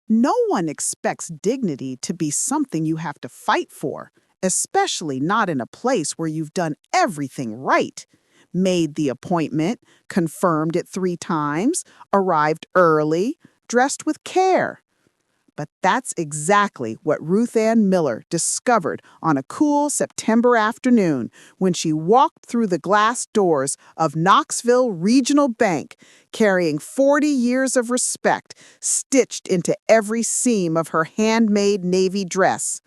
No one expects dignity to be something you have to fight for, especially not in a place where you've done everything right. Made the appointment, confirmed it 3 times, arrived early, dressed with care. But that's exactly what Ruth Ann Miller discovered on a cool September afternoon when she walked through the glass doors of Knoxville Regional Bank, carrying 40 years of respect stitched into every seam of her handmade navy dress.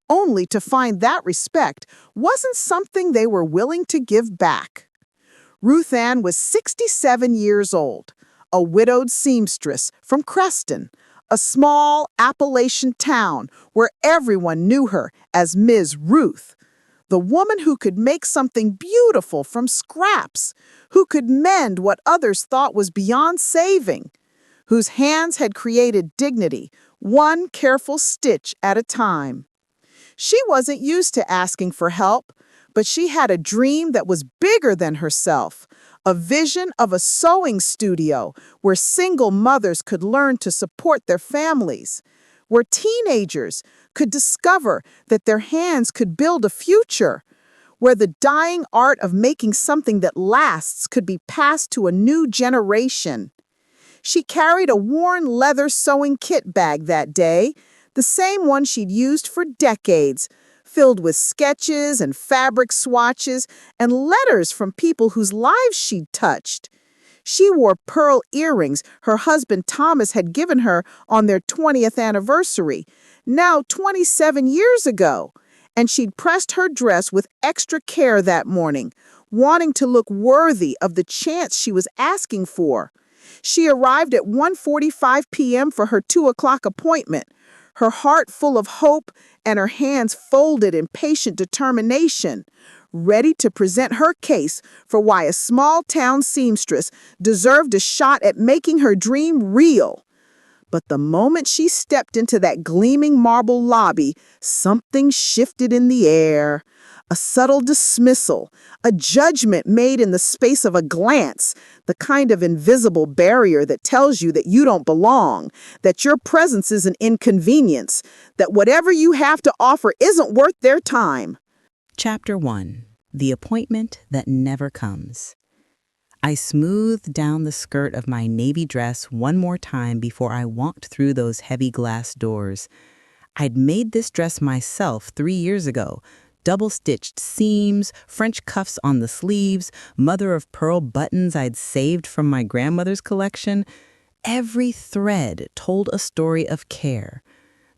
Only to find that respect wasn't something they were willing to give back. Ruth Ann was 67 years old, a widowed seamstress from Creston, a small Appalachian town where everyone knew her as Ms. Ruth, the woman who could make something beautiful from scraps, who could mend what others thought was beyond saving, whose hands had created dignity, one careful stitch at a time. She wasn't used to asking for help, but she had a dream that was bigger than herself, a vision of a sewing studio where single mothers could learn to support their families, where teenagers could discover that their hands could build a future, where the dying art of making something that lasts could be passed to a new generation. She carried a worn leather sewing kit bag that day, the same one she'd used for decades, filled with sketches and fabric swatches and letters from people whose lives she'd touched. She wore pearl earrings her husband Thomas had given her on their 20th anniversary, now 27 years ago, and she'd pressed her dress with extra care that morning, wanting to look worthy of the chance she was asking for. She arrived at 1:45 p.m. for her 2 o'clock appointment, her heart full of hope and her hands folded in patient determination, ready to present her case for why a small-town seamstress deserved a shot at making her dream real. But the moment she stepped into that gleaming marble lobby, something shifted in the air. A subtle dismissal, a judgment made in the space of a glance, the kind of invisible barrier that tells you that you don't belong, that your presence is an inconvenience, that whatever you have to offer isn't worth their time. Chapter 1. The Appointment That Never Comes. I smoothed down the skirt of my navy dress one more time before I walked through those heavy glass doors. I'd made this dress myself 3 years ago. Double-stitched seams, French cuffs on the sleeves, mother-of-pearl buttons I'd saved from my grandmother's collection. Every thread told a story of care,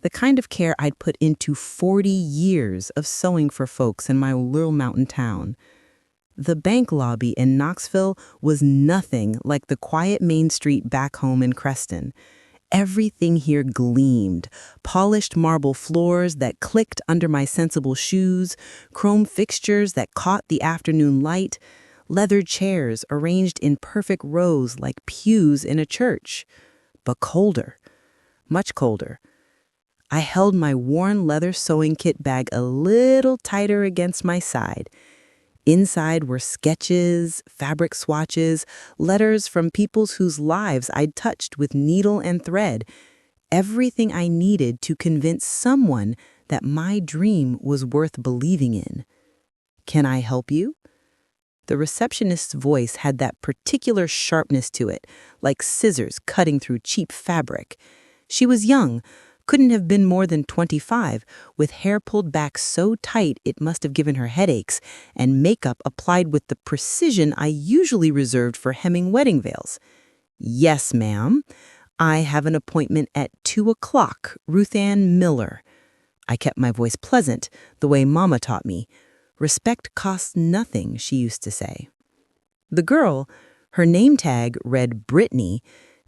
the kind of care I'd put into 40 years of sewing for folks in my little mountain town. The bank lobby in Knoxville was nothing like the quiet Main Street back home in Creston. Everything here gleamed, polished marble floors that clicked under my sensible shoes, chrome fixtures that caught the afternoon light, leather chairs arranged in perfect rows like pews in a church. But colder, much colder. I held my worn leather sewing kit bag a little tighter against my side. Inside were sketches, fabric swatches, letters from people whose lives I'd touched with needle and thread, everything I needed to convince someone that my dream was worth believing in. "Can I help you?" The receptionist's voice had that particular sharpness to it, like scissors cutting through cheap fabric. She was young, couldn't have been more than 25, with hair pulled back so tight it must have given her headaches, and makeup applied with the precision I usually reserved for hemming wedding veils. "Yes, ma'am. I have an appointment at 2 o'clock, Ruth Ann Miller." I kept my voice pleasant, the way Mama taught me. "Respect costs nothing," she used to say. The girl, her name tag read Brittany,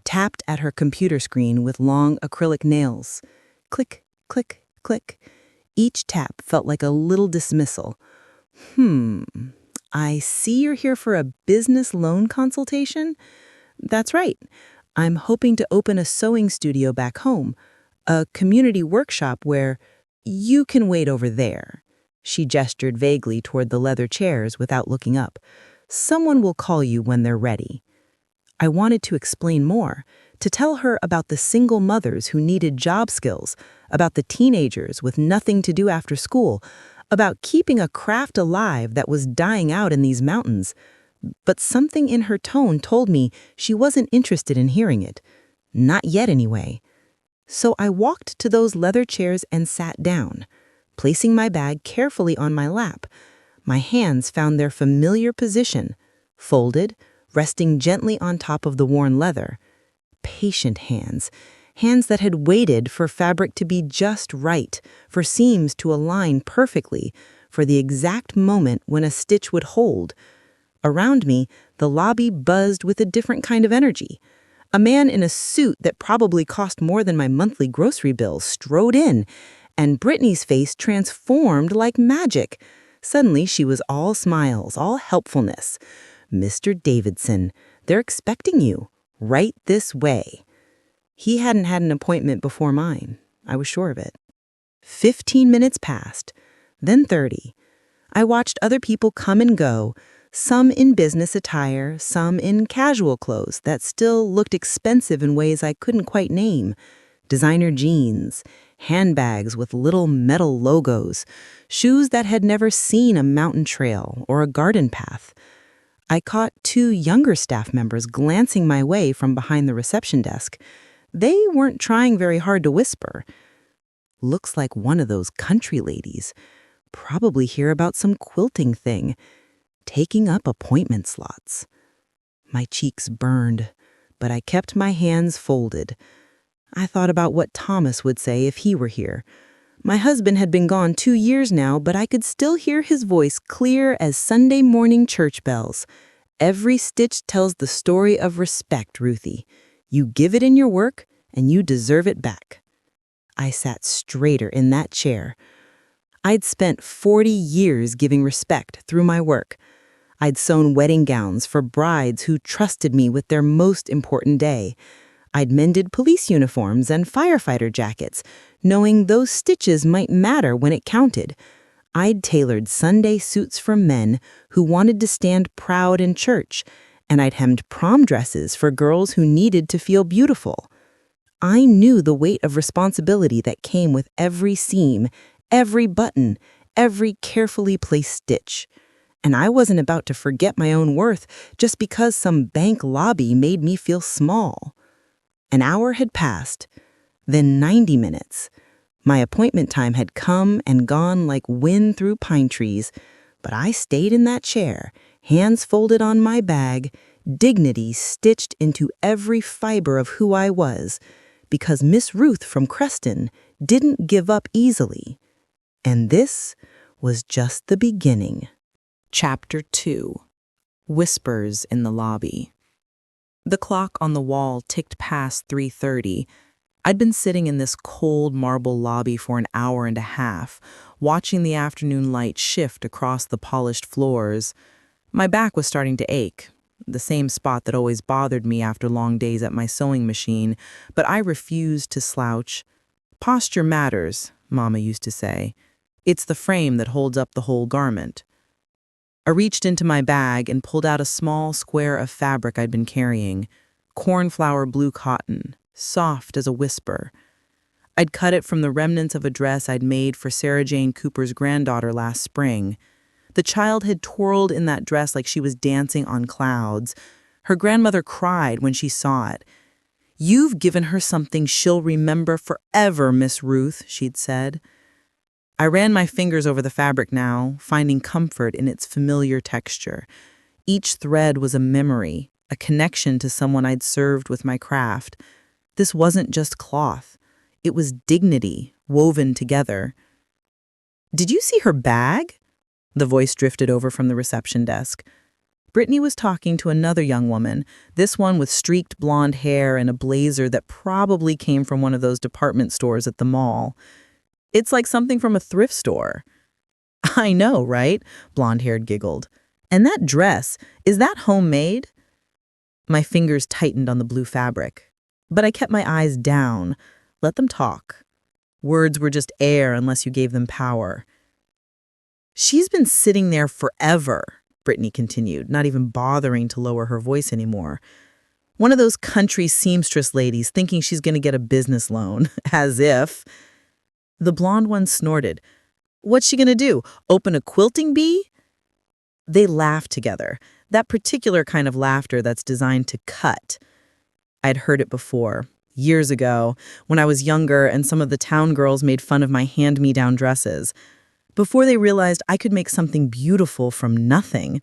tapped at her computer screen with long acrylic nails. Click, click, click. Each tap felt like a little dismissal. I see you're here for a business loan consultation?" "That's right. I'm hoping to open a sewing studio back home, a community workshop where you can wait over there." She gestured vaguely toward the leather chairs without looking up. "Someone will call you when they're ready." I wanted to explain more, to tell her about the single mothers who needed job skills, about the teenagers with nothing to do after school, about keeping a craft alive that was dying out in these mountains. But something in her tone told me she wasn't interested in hearing it. Not yet, anyway. So I walked to those leather chairs and sat down, placing my bag carefully on my lap. My hands found their familiar position, folded, resting gently on top of the worn leather. Patient hands, hands that had waited for fabric to be just right, for seams to align perfectly, for the exact moment when a stitch would hold. Around me, the lobby buzzed with a different kind of energy. A man in a suit that probably cost more than my monthly grocery bill strode in, and Brittany's face transformed like magic. Suddenly, she was all smiles, all helpfulness. "Mr. Davidson, they're expecting you. Right this way." He hadn't had an appointment before mine. I was sure of it. 15 minutes passed, then 30. I watched other people come and go, some in business attire, some in casual clothes that still looked expensive in ways I couldn't quite name. Designer jeans, handbags with little metal logos, shoes that had never seen a mountain trail or a garden path. I caught 2 younger staff members glancing my way from behind the reception desk. They weren't trying very hard to whisper. "Looks like one of those country ladies. Probably hear about some quilting thing. Taking up appointment slots." My cheeks burned, but I kept my hands folded. I thought about what Thomas would say if he were here. My husband had been gone 2 years now, but I could still hear his voice clear as Sunday morning church bells. "Every stitch tells the story of respect, Ruthie. You give it in your work, and you deserve it back." I sat straighter in that chair. I'd spent 40 years giving respect through my work. I'd sewn wedding gowns for brides who trusted me with their most important day. I'd mended police uniforms and firefighter jackets, knowing those stitches might matter when it counted. I'd tailored Sunday suits for men who wanted to stand proud in church, and I'd hemmed prom dresses for girls who needed to feel beautiful. I knew the weight of responsibility that came with every seam, every button, every carefully placed stitch. And I wasn't about to forget my own worth just because some bank lobby made me feel small. An hour had passed, then 90 minutes. My appointment time had come and gone like wind through pine trees, but I stayed in that chair, hands folded on my bag, dignity stitched into every fiber of who I was, because Miss Ruth from Creston didn't give up easily. And this was just the beginning. Chapter 2. Whispers in the Lobby. The clock on the wall ticked past 3:30. I'd been sitting in this cold marble lobby for an hour and a half, watching the afternoon light shift across the polished floors. My back was starting to ache, the same spot that always bothered me after long days at my sewing machine, but I refused to slouch. "Posture matters," Mama used to say. "It's the frame that holds up the whole garment." I reached into my bag and pulled out a small square of fabric I'd been carrying, cornflower blue cotton, soft as a whisper. I'd cut it from the remnants of a dress I'd made for Sarah Jane Cooper's granddaughter last spring. The child had twirled in that dress like she was dancing on clouds. Her grandmother cried when she saw it. "You've given her something she'll remember forever, Miss Ruth," she'd said. I ran my fingers over the fabric now, finding comfort in its familiar texture. Each thread was a memory, a connection to someone I'd served with my craft. This wasn't just cloth. It was dignity, woven together. "Did you see her bag?" The voice drifted over from the reception desk. Brittany was talking to another young woman, this one with streaked blonde hair and a blazer that probably came from one of those department stores at the mall. "It's like something from a thrift store." "I know, right?" Blonde-haired giggled. "And that dress, is that homemade?" My fingers tightened on the blue fabric, but I kept my eyes down. Let them talk. Words were just air unless you gave them power. "She's been sitting there forever," Brittany continued, not even bothering to lower her voice anymore. One of those country seamstress ladies thinking she's going to get a business loan, as if. The blonde one snorted. What's she going to do? Open a quilting bee? They laughed together, that particular kind of laughter that's designed to cut. I'd heard it before, years ago, when I was younger and some of the town girls made fun of my hand-me-down dresses. Before they realized I could make something beautiful from nothing.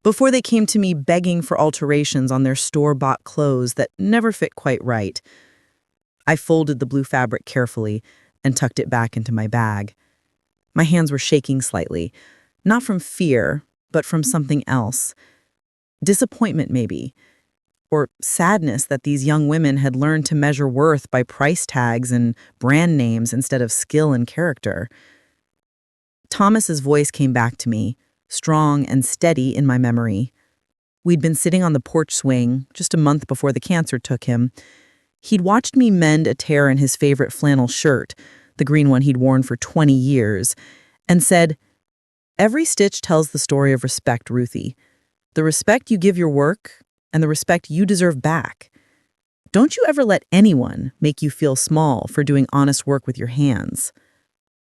Before they came to me begging for alterations on their store-bought clothes that never fit quite right. I folded the blue fabric carefully and tucked it back into my bag. My hands were shaking slightly, not from fear, but from something else. Disappointment, maybe. Or sadness that these young women had learned to measure worth by price tags and brand names instead of skill and character. Thomas's voice came back to me, strong and steady in my memory. We'd been sitting on the porch swing just a month before the cancer took him. He'd watched me mend a tear in his favorite flannel shirt, the green one he'd worn for 20 years, and said, "Every stitch tells the story of respect, Ruthie. The respect you give your work and the respect you deserve back. Don't you ever let anyone make you feel small for doing honest work with your hands."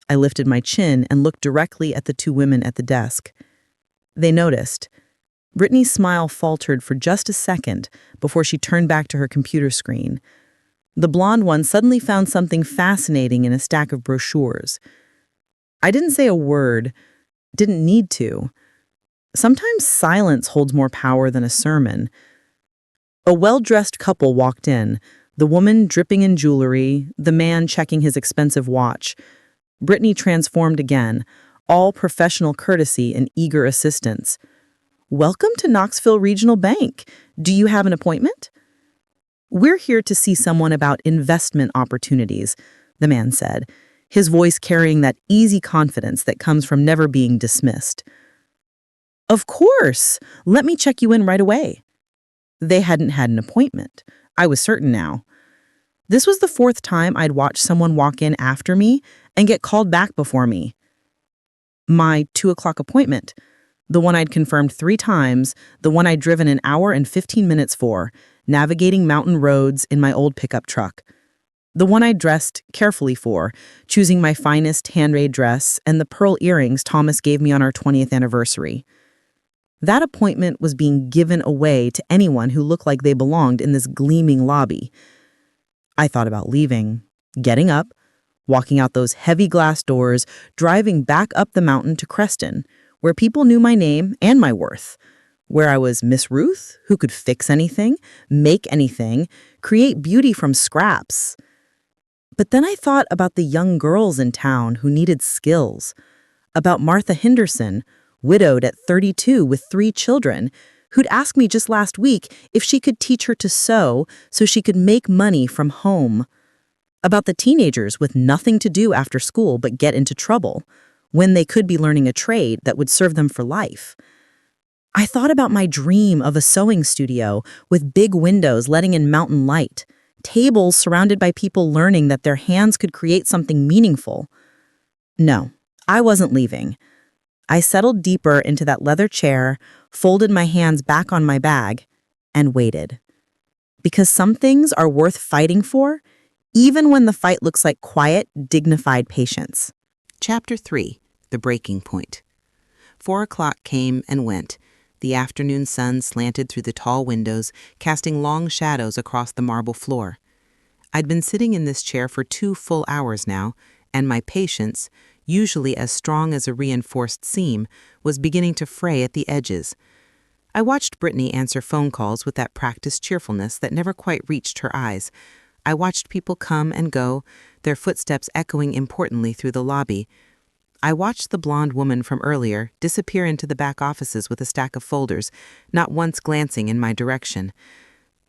I lifted my chin and looked directly at the two women at the desk. They noticed. Brittany's smile faltered for just a second before she turned back to her computer screen. The blonde one suddenly found something fascinating in a stack of brochures. I didn't say a word, didn't need to. Sometimes silence holds more power than a sermon. A well-dressed couple walked in, the woman dripping in jewelry, the man checking his expensive watch. Brittany transformed again, all professional courtesy and eager assistance. "Welcome to Knoxville Regional Bank. Do you have an appointment?" "We're here to see someone about investment opportunities," the man said, his voice carrying that easy confidence that comes from never being dismissed. "Of course! Let me check you in right away." They hadn't had an appointment. I was certain now. This was the fourth time I'd watched someone walk in after me and get called back before me. My 2 o'clock appointment, the one I'd confirmed 3 times, the one I'd driven an hour and 15 minutes for, navigating mountain roads in my old pickup truck. The one I'd dressed carefully for, choosing my finest handmade dress and the pearl earrings Thomas gave me on our 20th anniversary. That appointment was being given away to anyone who looked like they belonged in this gleaming lobby. I thought about leaving, getting up, walking out those heavy glass doors, driving back up the mountain to Creston, where people knew my name and my worth, where I was Miss Ruth, who could fix anything, make anything, create beauty from scraps. But then I thought about the young girls in town who needed skills, about Martha Henderson, widowed at 32 with 3 children, who'd asked me just last week if she could teach her to sew so she could make money from home. About the teenagers with nothing to do after school but get into trouble, when they could be learning a trade that would serve them for life. I thought about my dream of a sewing studio with big windows letting in mountain light, tables surrounded by people learning that their hands could create something meaningful. No, I wasn't leaving. I settled deeper into that leather chair, folded my hands back on my bag, and waited. Because some things are worth fighting for, even when the fight looks like quiet, dignified patience. Chapter 3. The Breaking Point. 4 o'clock came and went. The afternoon sun slanted through the tall windows, casting long shadows across the marble floor. I'd been sitting in this chair for 2 full hours now, and my patience, usually as strong as a reinforced seam, was beginning to fray at the edges. I watched Brittany answer phone calls with that practiced cheerfulness that never quite reached her eyes. I watched people come and go, their footsteps echoing importantly through the lobby. I watched the blonde woman from earlier disappear into the back offices with a stack of folders, not once glancing in my direction.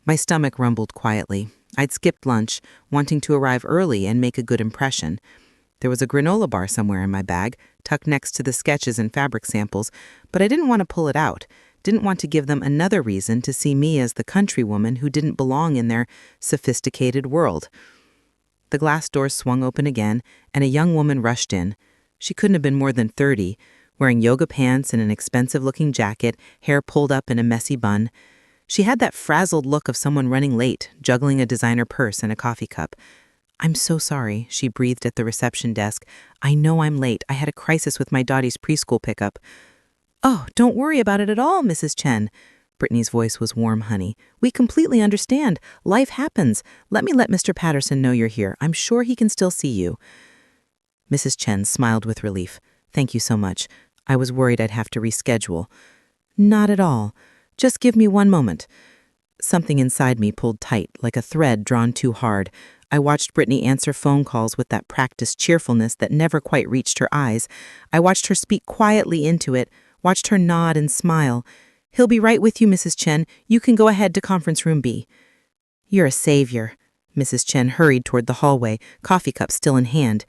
My stomach rumbled quietly. I'd skipped lunch, wanting to arrive early and make a good impression. There was a granola bar somewhere in my bag, tucked next to the sketches and fabric samples, but I didn't want to pull it out, didn't want to give them another reason to see me as the country woman who didn't belong in their sophisticated world. The glass doors swung open again, and a young woman rushed in. She couldn't have been more than 30, wearing yoga pants and an expensive-looking jacket, hair pulled up in a messy bun. She had that frazzled look of someone running late, juggling a designer purse and a coffee cup. "I'm so sorry," she breathed at the reception desk. "I know I'm late. I had a crisis with my daughter's preschool pickup." "Oh, don't worry about it at all, Mrs. Chen." Brittany's voice was warm honey. "We completely understand. Life happens. Let me let Mr. Patterson know you're here. I'm sure he can still see you." Mrs. Chen smiled with relief. "Thank you so much. I was worried I'd have to reschedule." "Not at all. Just give me one moment." Something inside me pulled tight, like a thread drawn too hard. I watched Brittany answer phone calls with that practiced cheerfulness that never quite reached her eyes. I watched her speak quietly into it, watched her nod and smile. "He'll be right with you, Mrs. Chen. You can go ahead to conference room B." "You're a savior." Mrs. Chen hurried toward the hallway, coffee cup still in hand.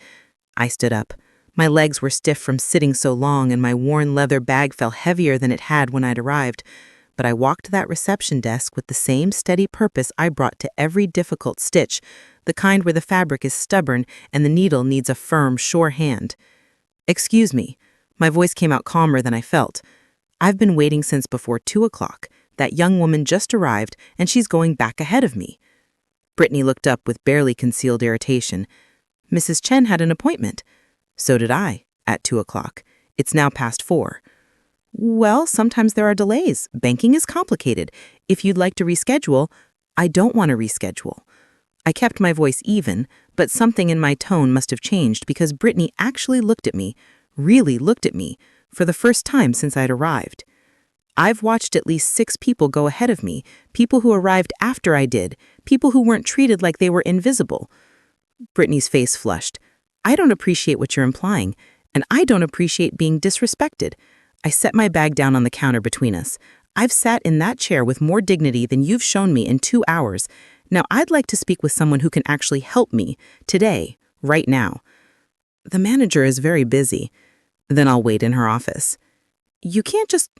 I stood up. My legs were stiff from sitting so long, and my worn leather bag felt heavier than it had when I'd arrived. But I walked to that reception desk with the same steady purpose I brought to every difficult stitch, the kind where the fabric is stubborn and the needle needs a firm, sure hand. "Excuse me." My voice came out calmer than I felt. "I've been waiting since before 2 o'clock. That young woman just arrived, and she's going back ahead of me." Brittany looked up with barely concealed irritation. "Mrs. Chen had an appointment." "So did I, at 2 o'clock. It's now past 4. "Well, sometimes there are delays. Banking is complicated. If you'd like to reschedule—" "I don't want to reschedule." I kept my voice even, but something in my tone must have changed because Brittany actually looked at me, really looked at me, for the first time since I'd arrived. "I've watched at least 6 people go ahead of me, people who arrived after I did, people who weren't treated like they were invisible." Brittany's face flushed. "I don't appreciate what you're implying, and I don't appreciate being disrespected." I set my bag down on the counter between us. "I've sat in that chair with more dignity than you've shown me in 2 hours. Now I'd like to speak with someone who can actually help me, today, right now." "The manager is very busy." "Then I'll wait in her office." "You can't just—"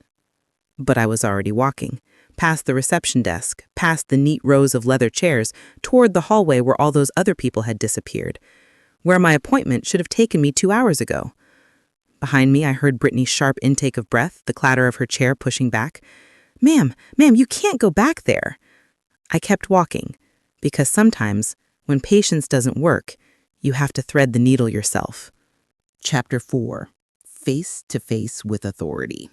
But I was already walking, past the reception desk, past the neat rows of leather chairs, toward the hallway where all those other people had disappeared, where my appointment should have taken me 2 hours ago. Behind me, I heard Brittany's sharp intake of breath, the clatter of her chair pushing back. Ma'am, you can't go back there." I kept walking, because sometimes, when patience doesn't work, you have to thread the needle yourself. Chapter 4. Face to Face with Authority.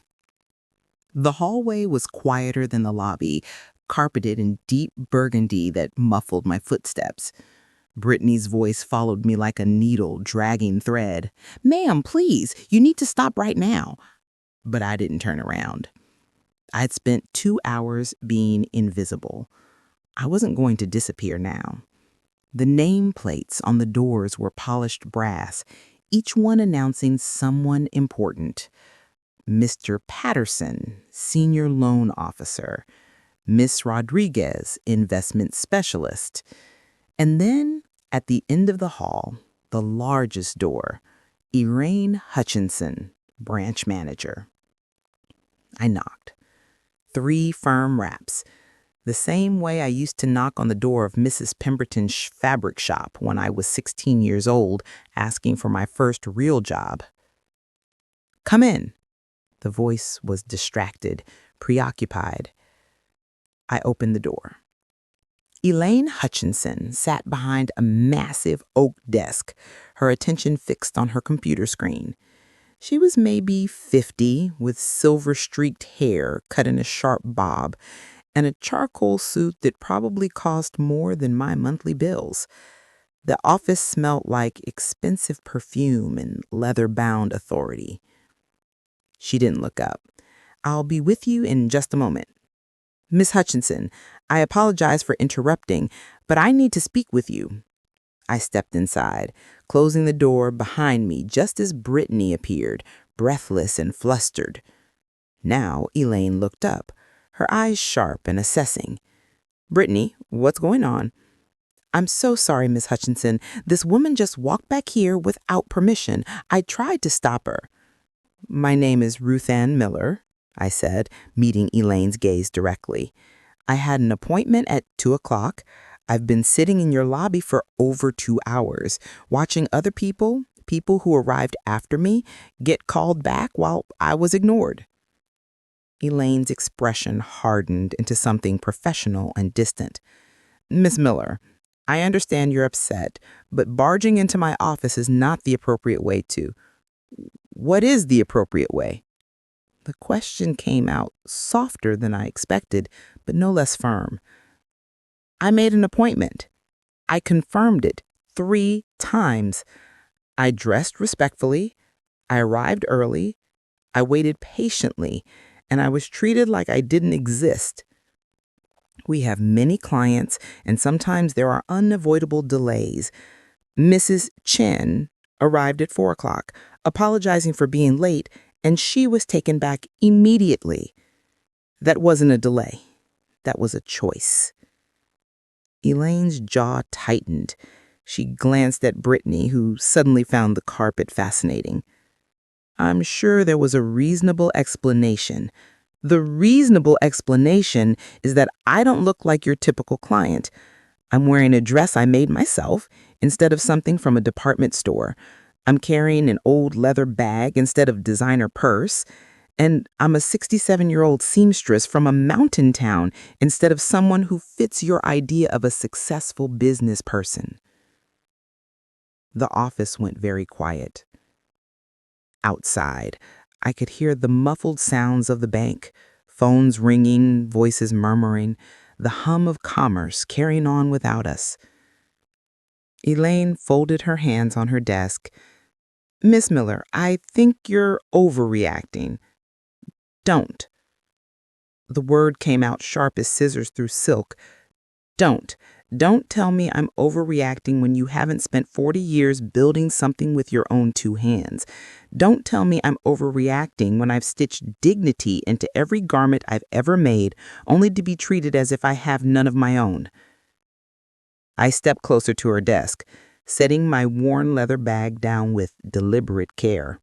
The hallway was quieter than the lobby, carpeted in deep burgundy that muffled my footsteps. Brittany's voice followed me like a needle dragging thread. "Ma'am, please, you need to stop right now." But I didn't turn around. I'd spent 2 hours being invisible. I wasn't going to disappear now. The nameplates on the doors were polished brass, each one announcing someone important. Mr. Patterson, Senior Loan Officer. Miss Rodriguez, Investment Specialist. And then, at the end of the hall, the largest door, Elaine Hutchinson, Branch Manager. I knocked. 3 firm raps, the same way I used to knock on the door of Mrs. Pemberton's fabric shop when I was 16 years old, asking for my first real job. "Come in." The voice was distracted, preoccupied. I opened the door. Elaine Hutchinson sat behind a massive oak desk, her attention fixed on her computer screen. She was maybe 50, with silver-streaked hair cut in a sharp bob, and a charcoal suit that probably cost more than my monthly bills. The office smelled like expensive perfume and leather-bound authority. She didn't look up. "I'll be with you in just a moment." "Miss Hutchinson, I apologize for interrupting, but I need to speak with you." I stepped inside, closing the door behind me just as Brittany appeared, breathless and flustered. Now Elaine looked up, her eyes sharp and assessing. "Brittany, what's going on?" "I'm so sorry, Miss Hutchinson. This woman just walked back here without permission. I tried to stop her." "My name is Ruth Ann Miller," I said, meeting Elaine's gaze directly. "I had an appointment at 2 o'clock. I've been sitting in your lobby for over 2 hours, watching other people who arrived after me, get called back while I was ignored." Elaine's expression hardened into something professional and distant. "Miss Miller, I understand you're upset, but barging into my office is not the appropriate way to. What is the appropriate way?" The question came out softer than I expected, but no less firm. "I made an appointment. I confirmed it 3 times. I dressed respectfully. I arrived early. I waited patiently, and I was treated like I didn't exist. We have many clients, and sometimes there are unavoidable delays. Mrs. Chen arrived at 4 o'clock, apologizing for being late, and she was taken back immediately. That wasn't a delay. That was a choice." Elaine's jaw tightened. She glanced at Brittany, who suddenly found the carpet fascinating. "I'm sure there was a reasonable explanation. The reasonable explanation is that I don't look like your typical client. I'm wearing a dress I made myself instead of something from a department store. I'm carrying an old leather bag instead of designer purse. And I'm a 67-year-old seamstress from a mountain town instead of someone who fits your idea of a successful business person." The office went very quiet. Outside, I could hear the muffled sounds of the bank, phones ringing, voices murmuring, the hum of commerce carrying on without us. Elaine folded her hands on her desk. "Miss Miller, I think you're overreacting. Don't." The word came out sharp as scissors through silk. Don't. Don't tell me I'm overreacting when you haven't spent 40 years building something with your own 2 hands. Don't tell me I'm overreacting when I've stitched dignity into every garment I've ever made, only to be treated as if I have none of my own. I stepped closer to her desk, setting my worn leather bag down with deliberate care.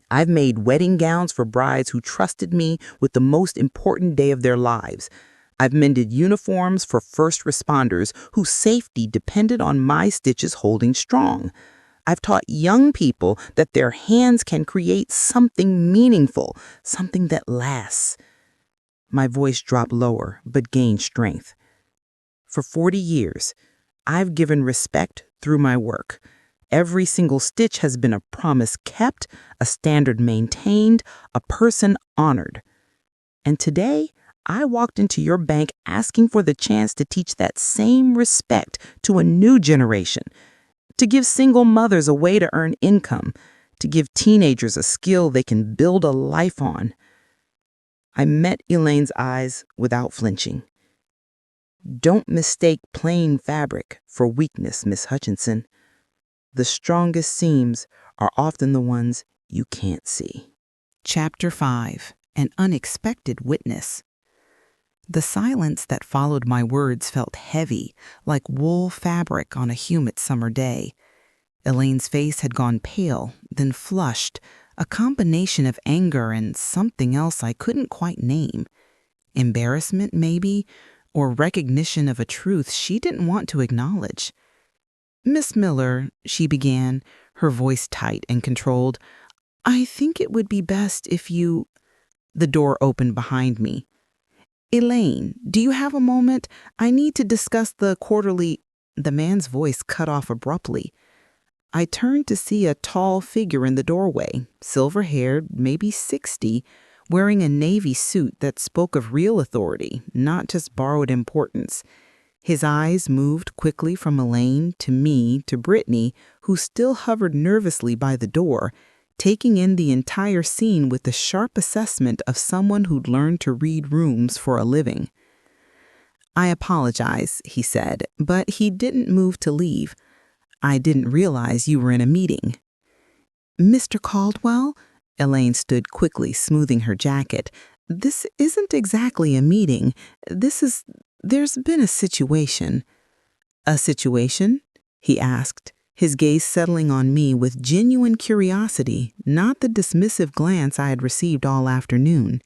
I've made wedding gowns for brides who trusted me with the most important day of their lives. I've mended uniforms for first responders whose safety depended on my stitches holding strong. I've taught young people that their hands can create something meaningful, something that lasts. My voice dropped lower, but gained strength. For 40 years, I've given respect through my work. Every single stitch has been a promise kept, a standard maintained, a person honored. And today, I walked into your bank asking for the chance to teach that same respect to a new generation, to give single mothers a way to earn income, to give teenagers a skill they can build a life on. I met Elaine's eyes without flinching. "Don't mistake plain fabric for weakness, Miss Hutchinson. The strongest seams are often the ones you can't see." Chapter 5. An Unexpected Witness. The silence that followed my words felt heavy, like wool fabric on a humid summer day. Elaine's face had gone pale, then flushed, a combination of anger and something else I couldn't quite name. Embarrassment, maybe, or recognition of a truth she didn't want to acknowledge. "Miss Miller," she began, her voice tight and controlled, "I think it would be best if you—" The door opened behind me. "Elaine, do you have a moment? I need to discuss the quarterly—" The man's voice cut off abruptly. I turned to see a tall figure in the doorway, silver-haired, maybe 60, wearing a navy suit that spoke of real authority, not just borrowed importance. His eyes moved quickly from Elaine to me to Brittany, who still hovered nervously by the door, taking in the entire scene with the sharp assessment of someone who'd learned to read rooms for a living. "I apologize," he said, but he didn't move to leave. "I didn't realize you were in a meeting." "Mr. Caldwell?" Elaine stood quickly, smoothing her jacket. "This isn't exactly a meeting. There's been a situation." "A situation?" he asked, his gaze settling on me with genuine curiosity, not the dismissive glance I had received all afternoon.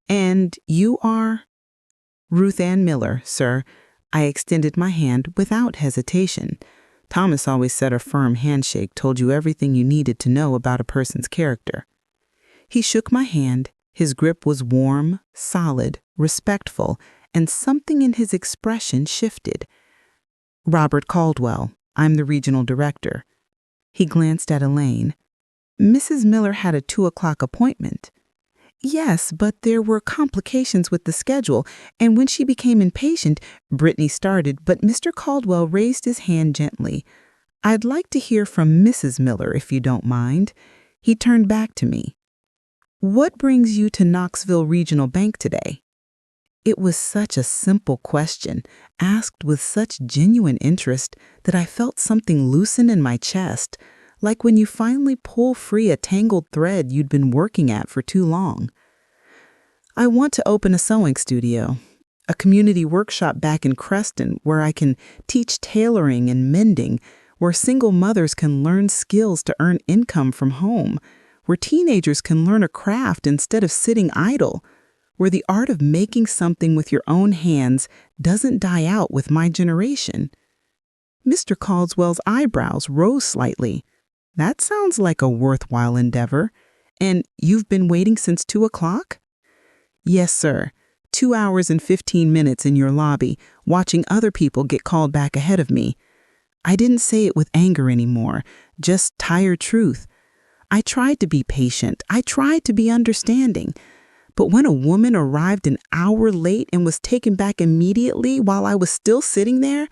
"And you are—" "Ruth Ann Miller, sir." I extended my hand without hesitation. Thomas always said a firm handshake told you everything you needed to know about a person's character. He shook my hand, His grip was warm, solid, respectful, and something in his expression shifted. "Robert Caldwell, I'm the regional director." He glanced at Elaine. "Mrs. Miller had a 2 o'clock appointment." "Yes, but there were complications with the schedule, and when she became impatient," Brittany started, but Mr. Caldwell raised his hand gently. "I'd like to hear from Mrs. Miller, if you don't mind." He turned back to me. "What brings you to Knoxville Regional Bank today?" It was such a simple question, asked with such genuine interest, that I felt something loosen in my chest, like when you finally pull free a tangled thread you'd been working at for too long. "I want to open a sewing studio, a community workshop back in Creston where I can teach tailoring and mending, where single mothers can learn skills to earn income from home, where teenagers can learn a craft instead of sitting idle, where the art of making something with your own hands doesn't die out with my generation." Mr. Caldwell's eyebrows rose slightly. "That sounds like a worthwhile endeavor. And you've been waiting since 2 o'clock? "Yes, sir. 2 hours and 15 minutes in your lobby, watching other people get called back ahead of me." I didn't say it with anger anymore, just tired truth. I tried to be patient. I tried to be understanding. But when a woman arrived an hour late and was taken back immediately while I was still sitting there,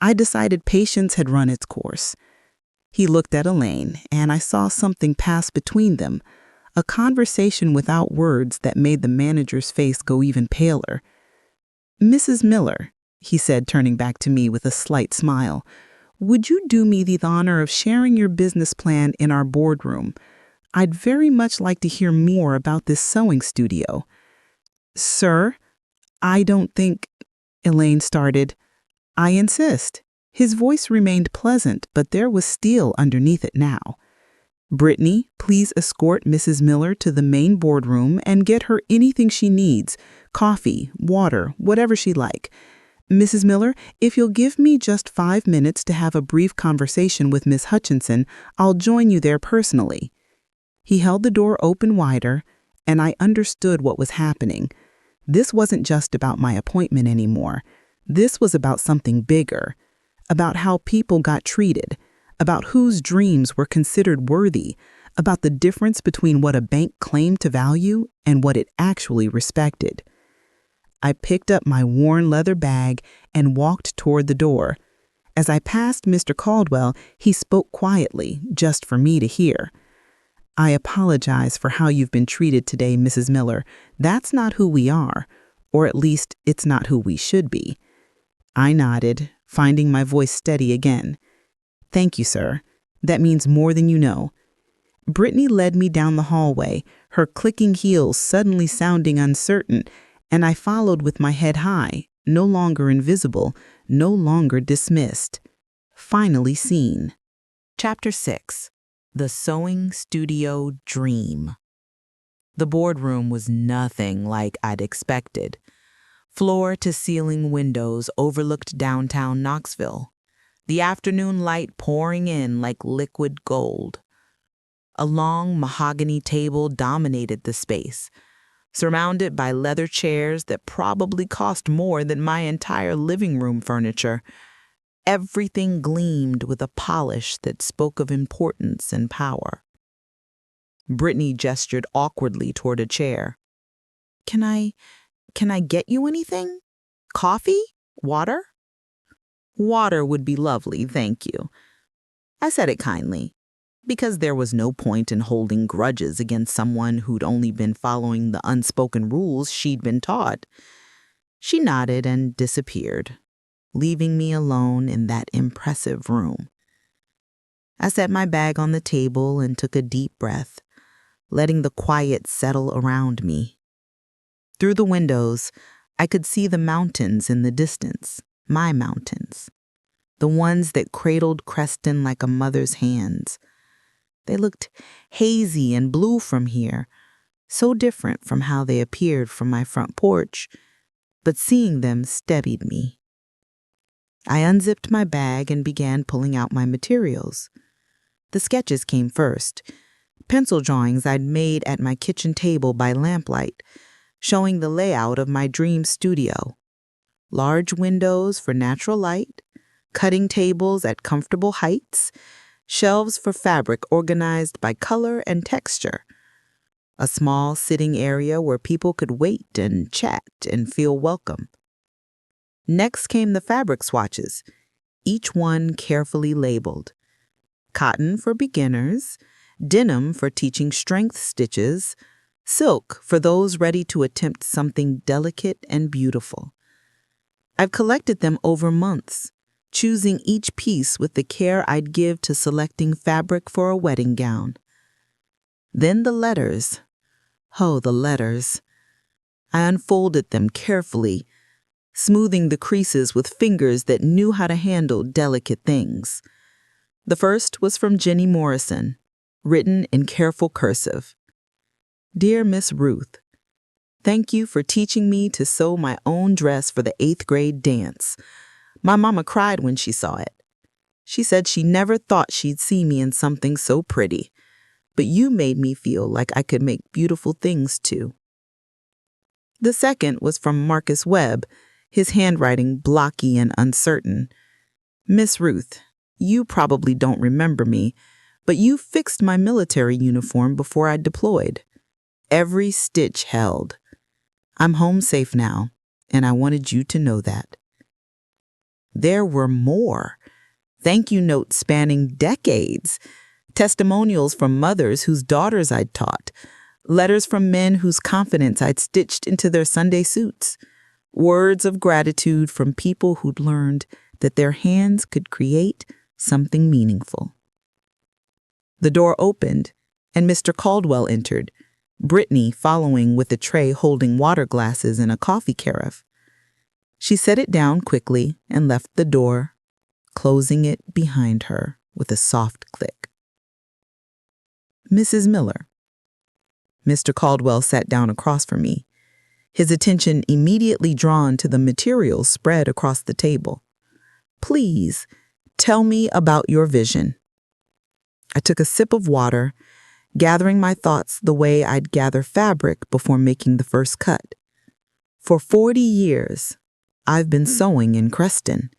I decided patience had run its course. He looked at Elaine, and I saw something pass between them, a conversation without words that made the manager's face go even paler. "Mrs. Miller," he said, turning back to me with a slight smile, "would you do me the honor of sharing your business plan in our boardroom? I'd very much like to hear more about this sewing studio." "Sir, I don't think—" Elaine started. "I insist." His voice remained pleasant, but there was steel underneath it now. "Brittany, please escort Mrs. Miller to the main boardroom and get her anything she needs, coffee, water, whatever she'd like. Mrs. Miller, if you'll give me just 5 minutes to have a brief conversation with Miss Hutchinson, I'll join you there personally." He held the door open wider, and I understood what was happening. This wasn't just about my appointment anymore. This was about something bigger, about how people got treated, about whose dreams were considered worthy, about the difference between what a bank claimed to value and what it actually respected. I picked up my worn leather bag and walked toward the door. As I passed Mr. Caldwell, he spoke quietly, just for me to hear. "I apologize for how you've been treated today, Mrs. Miller. That's not who we are, or at least it's not who we should be." I nodded, finding my voice steady again. "Thank you, sir. That means more than you know." Brittany led me down the hallway, her clicking heels suddenly sounding uncertain, and I followed with my head high, no longer invisible, no longer dismissed. Finally seen. Chapter 6. The Sewing Studio Dream. The boardroom was nothing like I'd expected. Floor-to-ceiling windows overlooked downtown Knoxville, the afternoon light pouring in like liquid gold. A long mahogany table dominated the space, surrounded by leather chairs that probably cost more than my entire living room furniture. Everything gleamed with a polish that spoke of importance and power. Brittany gestured awkwardly toward a chair. Can I get you anything? Coffee? Water?" "Water would be lovely, thank you." I said it kindly, because there was no point in holding grudges against someone who'd only been following the unspoken rules she'd been taught. She nodded and disappeared, leaving me alone in that impressive room. I set my bag on the table and took a deep breath, letting the quiet settle around me. Through the windows, I could see the mountains in the distance, my mountains, the ones that cradled Creston like a mother's hands. They looked hazy and blue from here, so different from how they appeared from my front porch, but seeing them steadied me. I unzipped my bag and began pulling out my materials. The sketches came first, pencil drawings I'd made at my kitchen table by lamplight, showing the layout of my dream studio. Large windows for natural light, cutting tables at comfortable heights, shelves for fabric organized by color and texture, a small sitting area where people could wait and chat and feel welcome. Next came the fabric swatches, each one carefully labeled. Cotton for beginners, denim for teaching strength stitches, silk for those ready to attempt something delicate and beautiful. I've collected them over months, choosing each piece with the care I'd give to selecting fabric for a wedding gown. Then the letters. Oh, the letters. I unfolded them carefully, smoothing the creases with fingers that knew how to handle delicate things. The first was from Jenny Morrison, written in careful cursive. Dear Miss Ruth, thank you for teaching me to sew my own dress for the 8th grade dance. My mama cried when she saw it. She said she never thought she'd see me in something so pretty, but you made me feel like I could make beautiful things too. The second was from Marcus Webb, his handwriting blocky and uncertain. Miss Ruth, you probably don't remember me, but you fixed my military uniform before I deployed. Every stitch held. I'm home safe now, and I wanted you to know that. There were more. Thank you notes spanning decades. Testimonials from mothers whose daughters I'd taught. Letters from men whose confidence I'd stitched into their Sunday suits. Words of gratitude from people who'd learned that their hands could create something meaningful. The door opened, and Mr. Caldwell entered, Brittany following with a tray holding water glasses and a coffee carafe. She set it down quickly and left the door, closing it behind her with a soft click. Mrs. Miller. Mr. Caldwell sat down across from me, his attention immediately drawn to the materials spread across the table. Please, tell me about your vision. I took a sip of water, gathering my thoughts the way I'd gather fabric before making the first cut. For 40 years, I've been sewing in Creston.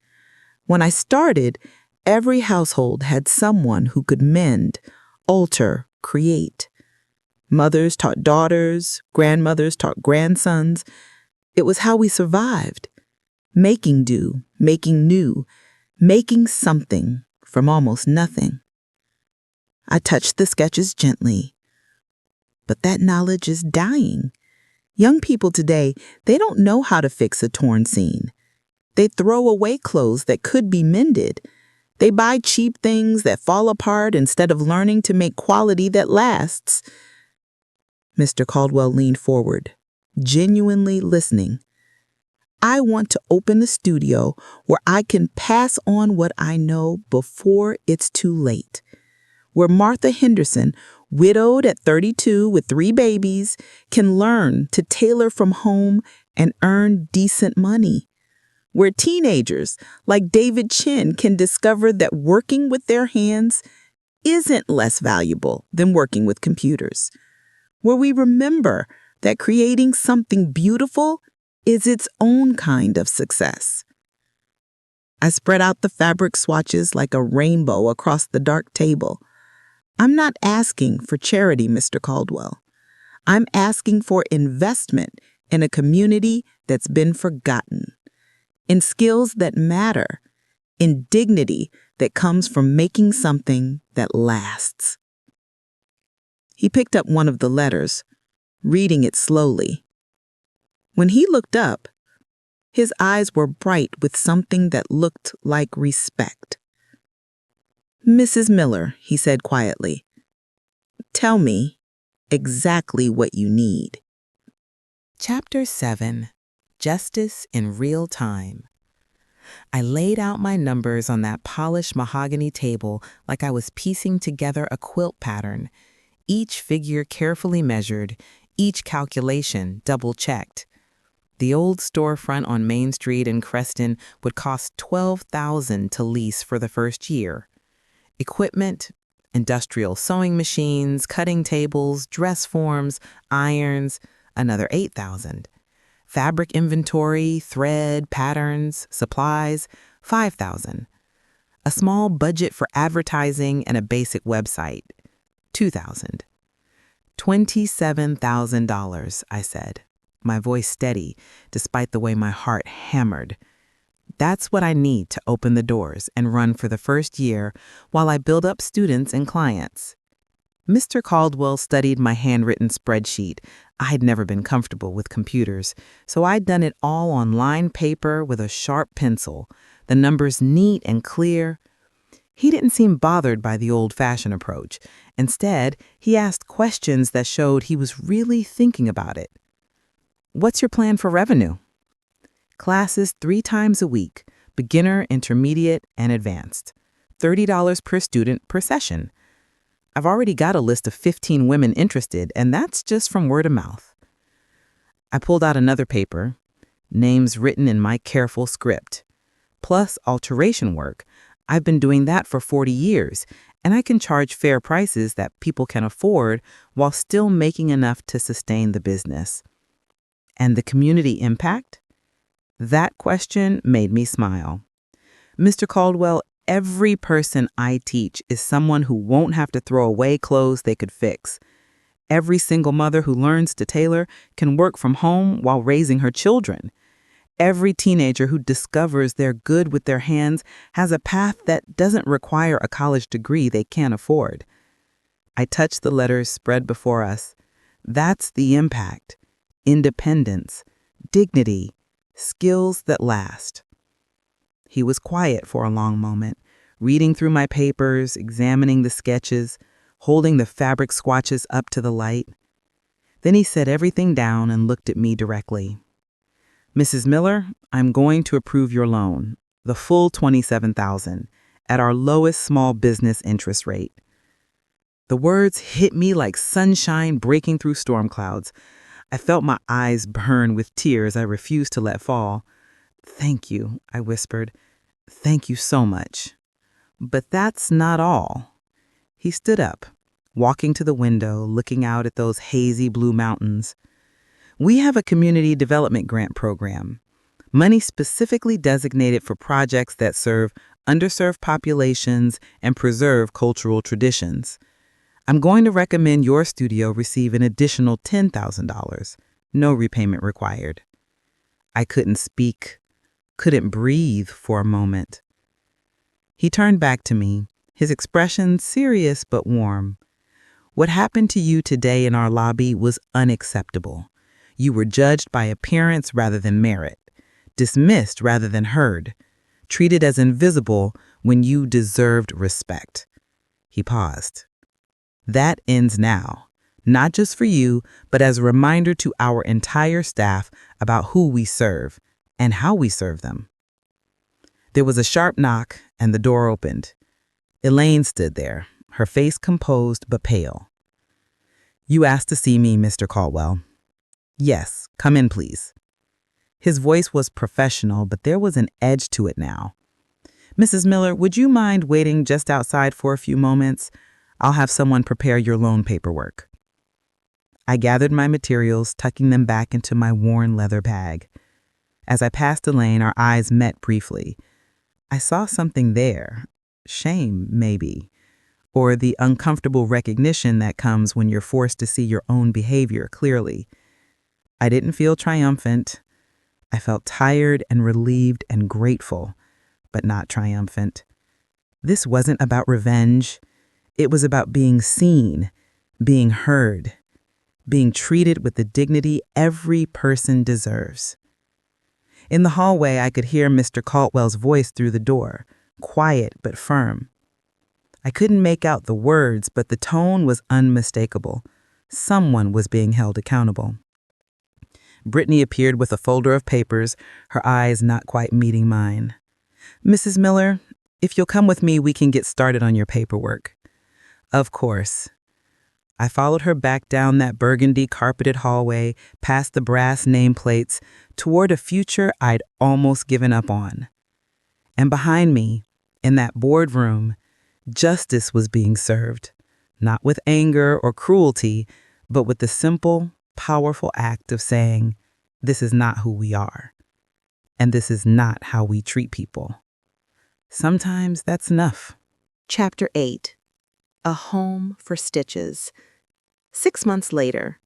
When I started, every household had someone who could mend, alter, create. Mothers taught daughters, grandmothers taught grandsons. It was how we survived. Making do, making new, making something from almost nothing. I touched the sketches gently. But that knowledge is dying. Young people today, they don't know how to fix a torn seam. They throw away clothes that could be mended. They buy cheap things that fall apart instead of learning to make quality that lasts. Mr. Caldwell leaned forward, genuinely listening. I want to open a studio where I can pass on what I know before it's too late. Where Martha Henderson, widowed at 32 with 3 babies, can learn to tailor from home and earn decent money. Where teenagers like David Chin can discover that working with their hands isn't less valuable than working with computers. Where we remember that creating something beautiful is its own kind of success. I spread out the fabric swatches like a rainbow across the dark table. I'm not asking for charity, Mr. Caldwell. I'm asking for investment in a community that's been forgotten, in skills that matter, in dignity that comes from making something that lasts. He picked up one of the letters, reading it slowly. When he looked up, his eyes were bright with something that looked like respect. Mrs. Miller, he said quietly, tell me exactly what you need. Chapter 7. Justice in Real Time. I laid out my numbers on that polished mahogany table like I was piecing together a quilt pattern, each figure carefully measured, each calculation double-checked. The old storefront on Main Street in Creston would cost $12,000 to lease for the first year. Equipment, Industrial sewing machines, cutting tables, dress forms, irons, another 8,000. Fabric inventory, thread, patterns, supplies, 5,000. A small budget for advertising and a basic website, 2,000. $27,000, I said, my voice steady despite the way my heart hammered. That's what I need to open the doors and run for the first year while I build up students and clients. Mr. Caldwell studied my handwritten spreadsheet. I'd never been comfortable with computers, so I'd done it all on lined paper with a sharp pencil, the numbers neat and clear. He didn't seem bothered by the old-fashioned approach. Instead, he asked questions that showed he was really thinking about it. What's your plan for revenue? Classes 3 times a week, beginner, intermediate, and advanced. $30 per student per session. I've already got a list of 15 women interested, and that's just from word of mouth. I pulled out another paper, names written in my careful script, plus alteration work. I've been doing that for 40 years, and I can charge fair prices that people can afford while still making enough to sustain the business. And the community impact? That question made me smile. Mr. Caldwell, every person I teach is someone who won't have to throw away clothes they could fix. Every single mother who learns to tailor can work from home while raising her children. Every teenager who discovers they're good with their hands has a path that doesn't require a college degree they can't afford. I touched the letters spread before us. That's the impact. Independence, dignity, skills that last. He was quiet for a long moment, reading through my papers, examining the sketches, holding the fabric swatches up to the light. Then he set everything down and looked at me directly. Mrs. Miller, I'm going to approve your loan, the full $27,000, at our lowest small business interest rate. The words hit me like sunshine breaking through storm clouds. I felt my eyes burn with tears I refused to let fall. Thank you, I whispered. Thank you so much. But that's not all. He stood up, walking to the window, looking out at those hazy blue mountains. We have a community development grant program, money specifically designated for projects that serve underserved populations and preserve cultural traditions. I'm going to recommend your studio receive an additional $10,000, no repayment required. I couldn't speak, couldn't breathe for a moment. He turned back to me, his expression serious but warm. What happened to you today in our lobby was unacceptable. You were judged by appearance rather than merit, dismissed rather than heard, treated as invisible when you deserved respect. He paused. That ends now, not just for you, but as a reminder to our entire staff about who we serve and how we serve them. There was a sharp knock, and the door opened. Elaine stood there, her face composed but pale. You asked to see me, Mr. Caldwell. Yes, come in, please. His voice was professional, but there was an edge to it now. Mrs. Miller, would you mind waiting just outside for a few moments? I'll have someone prepare your loan paperwork. I gathered my materials, tucking them back into my worn leather bag. As I passed Elaine, our eyes met briefly. I saw something there. Shame, maybe. Or the uncomfortable recognition that comes when you're forced to see your own behavior clearly. I didn't feel triumphant. I felt tired and relieved and grateful, but not triumphant. This wasn't about revenge. It was about being seen, being heard, being treated with the dignity every person deserves. In the hallway, I could hear Mr. Caldwell's voice through the door, quiet but firm. I couldn't make out the words, but the tone was unmistakable. Someone was being held accountable. Brittany appeared with a folder of papers, her eyes not quite meeting mine. Mrs. Miller, if you'll come with me, we can get started on your paperwork. Of course. I followed her back down that burgundy carpeted hallway, past the brass nameplates, toward a future I'd almost given up on. And behind me, in that boardroom, Justice was being served, not with anger or cruelty, but with the simple, powerful act of saying, this is not who we are, and this is not how we treat people. Sometimes that's enough. Chapter 8. A Home for Stitches. 6 months later,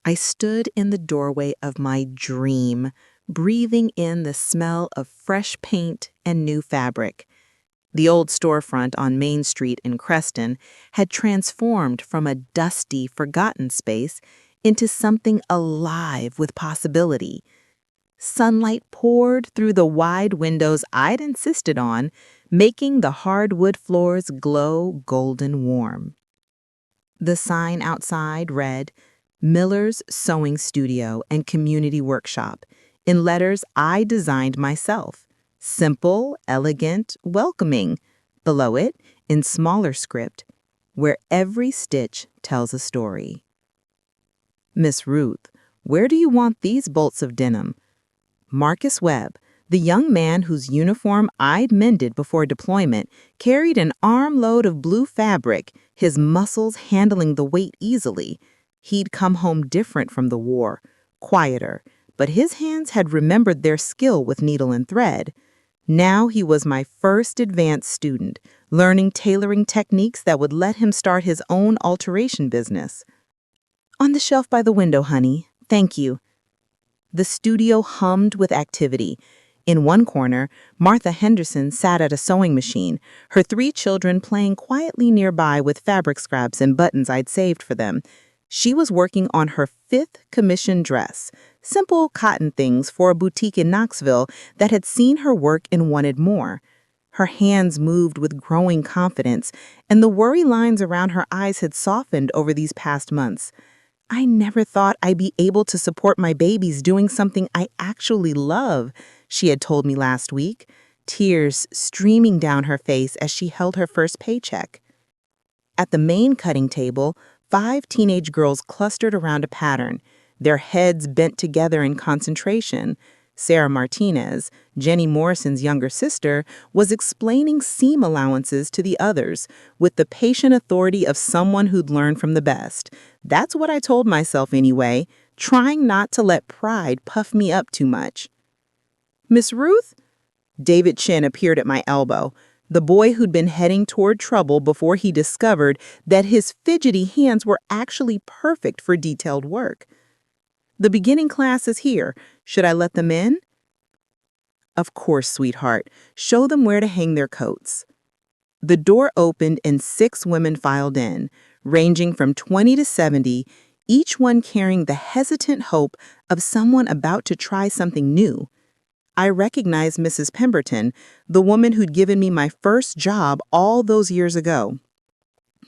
I stood in the doorway of my dream, breathing in the smell of fresh paint and new fabric. The old storefront on Main Street in Creston had transformed from a dusty, forgotten space into something alive with possibility. Sunlight poured through the wide windows I'd insisted on, making the hardwood floors glow golden warm. The sign outside read, Miller's Sewing Studio and Community Workshop, in letters I designed myself. Simple, elegant, welcoming. Below it, in smaller script, where every stitch tells a story. Miss Ruth, where do you want these bolts of denim? Marcus Webb, the young man whose uniform I'd mended before deployment, carried an armload of blue fabric, his muscles handling the weight easily. He'd come home different from the war, quieter, but his hands had remembered their skill with needle and thread. Now he was my first advanced student, learning tailoring techniques that would let him start his own alteration business. On the shelf by the window, honey. Thank you. The studio hummed with activity. In one corner, Martha Henderson sat at a sewing machine, her 3 children playing quietly nearby with fabric scraps and buttons I'd saved for them. She was working on her 5th commission dress, simple cotton things for a boutique in Knoxville that had seen her work and wanted more. Her hands moved with growing confidence, and the worry lines around her eyes had softened over these past months. I never thought I'd be able to support my babies doing something I actually love, she had told me last week, tears streaming down her face as she held her first paycheck. At the main cutting table, 5 teenage girls clustered around a pattern, their heads bent together in concentration. Sarah Martinez, Jenny Morrison's younger sister, was explaining seam allowances to the others with the patient authority of someone who'd learned from the best. That's what I told myself anyway, trying not to let pride puff me up too much. Miss Ruth? David Chin appeared at my elbow, the boy who'd been heading toward trouble before he discovered that his fidgety hands were actually perfect for detailed work. The beginning class is here. Should I let them in? Of course, sweetheart. Show them where to hang their coats. The door opened and 6 women filed in, ranging from 20 to 70, each one carrying the hesitant hope of someone about to try something new. I recognized Mrs. Pemberton, the woman who'd given me my first job all those years ago.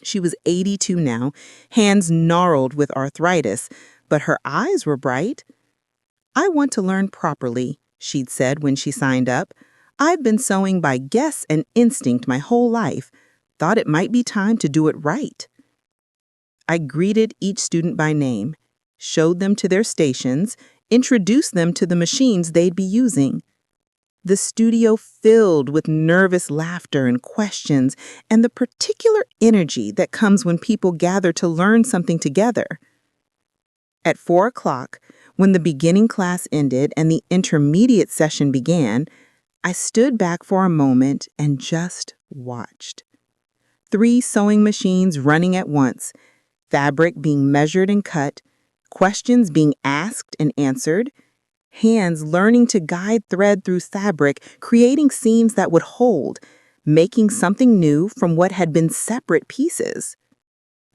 She was 82 now, hands gnarled with arthritis, but her eyes were bright. I want to learn properly, she'd said when she signed up. I've been sewing by guess and instinct my whole life. Thought it might be time to do it right. I greeted each student by name, showed them to their stations, introduced them to the machines they'd be using. The studio filled with nervous laughter and questions and the particular energy that comes when people gather to learn something together. At 4 o'clock, when the beginning class ended and the intermediate session began, I stood back for a moment and just watched. 3 sewing machines running at once, fabric being measured and cut, questions being asked and answered, hands learning to guide thread through fabric, creating seams that would hold, making something new from what had been separate pieces.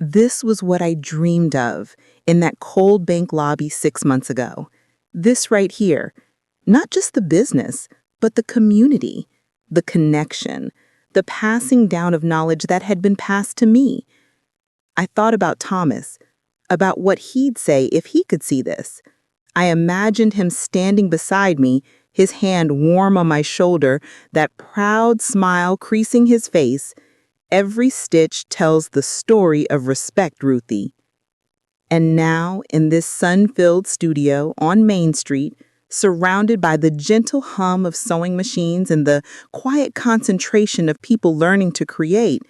This was what I dreamed of in that Cold Bank lobby 6 months ago. This right here, not just the business, but the community, the connection, the passing down of knowledge that had been passed to me. I thought about Thomas, about what he'd say if he could see this. I imagined him standing beside me, his hand warm on my shoulder, that proud smile creasing his face. Every stitch tells the story of respect, Ruthie. And now, in this sun-filled studio on Main Street, surrounded by the gentle hum of sewing machines and the quiet concentration of people learning to create,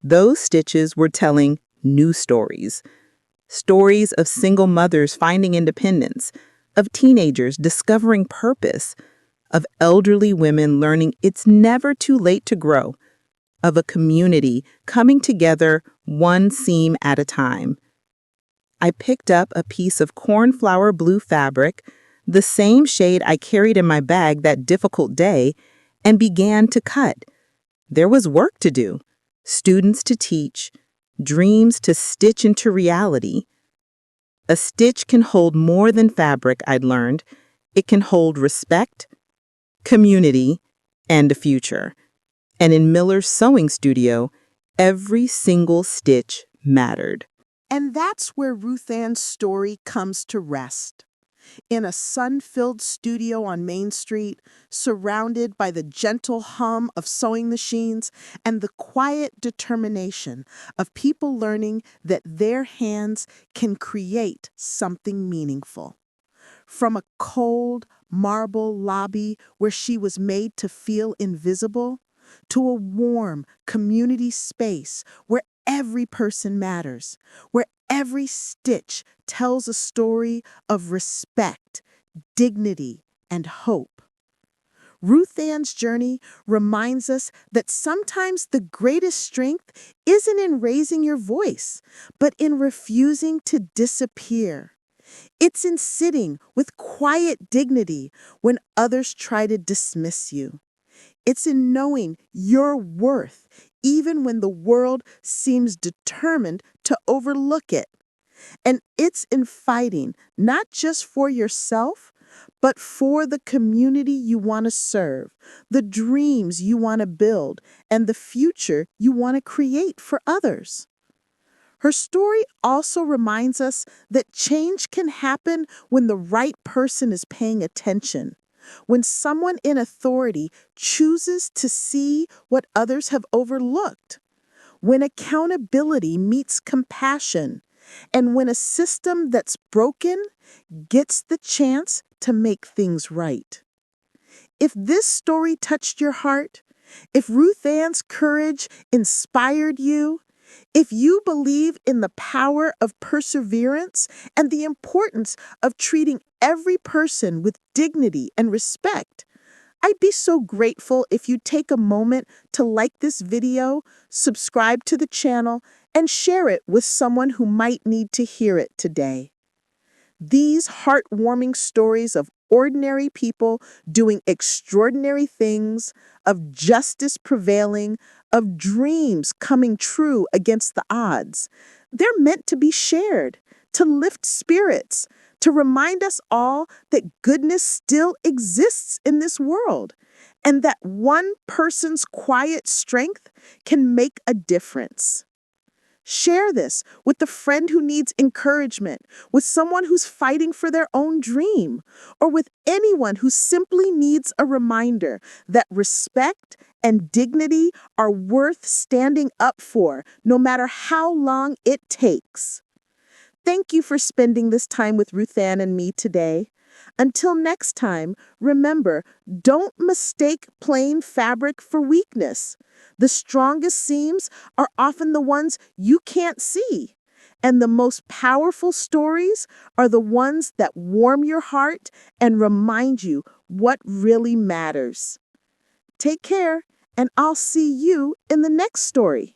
Those stitches were telling new stories. Stories of single mothers finding independence, of teenagers discovering purpose, of elderly women learning it's never too late to grow, of a community coming together one seam at a time. I picked up a piece of cornflower blue fabric, the same shade I carried in my bag that difficult day, and began to cut. There was work to do, students to teach, dreams to stitch into reality. A stitch can hold more than fabric, I'd learned. It can hold respect, community, and a future. And in Miller's sewing studio, every single stitch mattered. And that's where Ruth Ann's story comes to rest. In a sun-filled studio on Main Street, surrounded by the gentle hum of sewing machines and the quiet determination of people learning that their hands can create something meaningful. From a cold marble lobby where she was made to feel invisible, to a warm community space where every person matters, where every stitch tells a story of respect, dignity, and hope. Ruth Ann's journey reminds us that sometimes the greatest strength isn't in raising your voice, but in refusing to disappear. It's in sitting with quiet dignity when others try to dismiss you. It's in knowing your worth even when the world seems determined to overlook it. And it's in fighting not just for yourself, but for the community you want to serve, the dreams you want to build, and the future you want to create for others. Her story also reminds us that change can happen when the right person is paying attention, when someone in authority chooses to see what others have overlooked, when accountability meets compassion, and when a system that's broken gets the chance to make things right. If this story touched your heart, if Ruth Ann's courage inspired you, if you believe in the power of perseverance and the importance of treating every person with dignity and respect, I'd be so grateful if you take a moment to like this video, subscribe to the channel, and share it with someone who might need to hear it today. These heartwarming stories of ordinary people doing extraordinary things, of justice prevailing, of dreams coming true against the odds, they're meant to be shared, to lift spirits, to remind us all that goodness still exists in this world, and that one person's quiet strength can make a difference. Share this with a friend who needs encouragement, with someone who's fighting for their own dream, or with anyone who simply needs a reminder that respect and dignity are worth standing up for, no matter how long it takes. Thank you for spending this time with Ruth Ann and me today. Until next time, remember, don't mistake plain fabric for weakness. The strongest seams are often the ones you can't see. And the most powerful stories are the ones that warm your heart and remind you what really matters. Take care, and I'll see you in the next story.